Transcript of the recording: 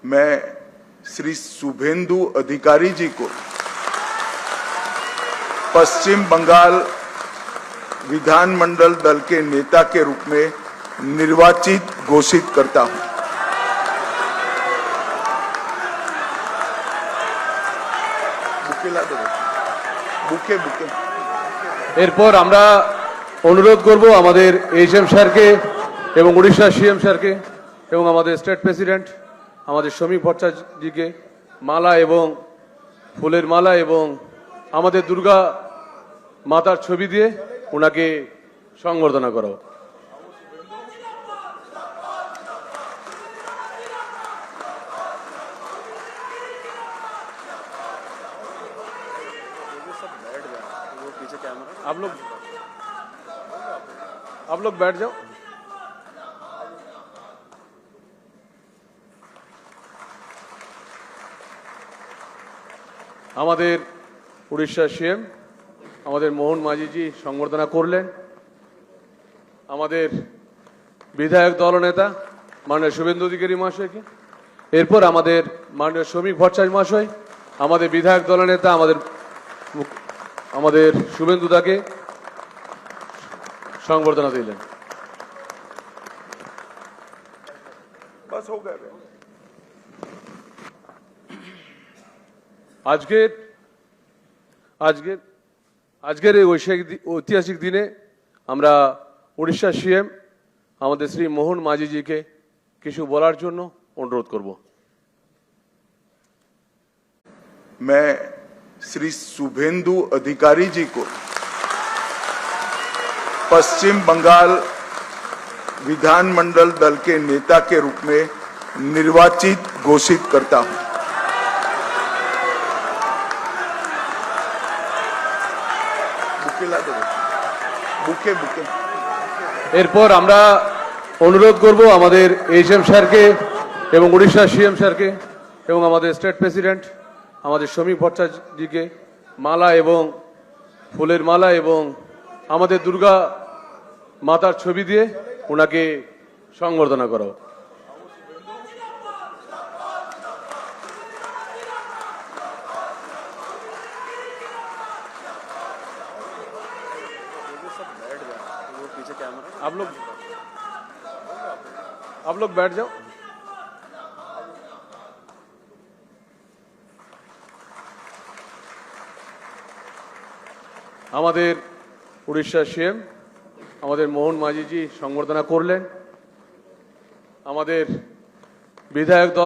मैं श्री शुभेंदु अधिकारी जी को पश्चिम बंगाल विधानमंडल दल के नेता के रूप में निर्वाचित घोषित करता हूं। বুকে বুকে এরপর আমরা অনুরোধ করব আমাদের এইচএম স্যারকে এবং উড়িষ্যা সিএম স্যারকে এবং আমাদের স্টেট প্রেসিডেন্ট আমাদের সমীপ ভট্টাচার্যজিকে মালা এবং ফুলের মালা এবং আমাদের দুর্গা মাতার ছবি দিয়ে ওনাকে সংবর্ধনা করা হোক। आप लोग बैठ जाओ। আমাদের উড়িষ্যা সিএম আমাদের মোহন মাঝিজি সংবর্ধনা করলেন। আমাদের বিধায়ক দলনেতা মাননীয় শুভেন্দু অধিকারী মহাশয়কে, এরপর আমাদের মাননীয় সমীপ ভট্টাচার্য মহাশয় আমাদের বিধায়ক দলনেতা আমাদের শুভেন্দু দাকে সংবর্ধনা দিলেন। बस हो गया। আজকের এই ঐতিহাসিক দিনে আমরা উড়িষ্যা সিএম আমাদের শ্রী মোহন মাঝিজিকে কিছু বলার জন্য অনুরোধ করব। मैं श्री शुभेंदु अधिकारी जी को पश्चिम बंगाल विधानमंडल दल के नेता के रूप में निर्वाचित घोषित करता हूं। বুকে বুকে এরপর আমরা অনুরোধ করব আমাদের এইচএম স্যারকে এবং উড়িষ্যা সিএম স্যারকে এবং আমাদের স্টেট প্রেসিডেন্ট আমাদের সমীপ ভট্টাচার্যজিকে মালা এবং ফুলের মালা এবং আমাদের দুর্গা মাতার ছবি দিয়ে ওনাকে সংবর্ধনা করা হোক। आप लोग बैठ जाओ। আমাদের উড়িষ্যা সিএম আমাদের মোহন মাঝিজি সংবর্ধনা করলেন। আমাদের বিধায়ক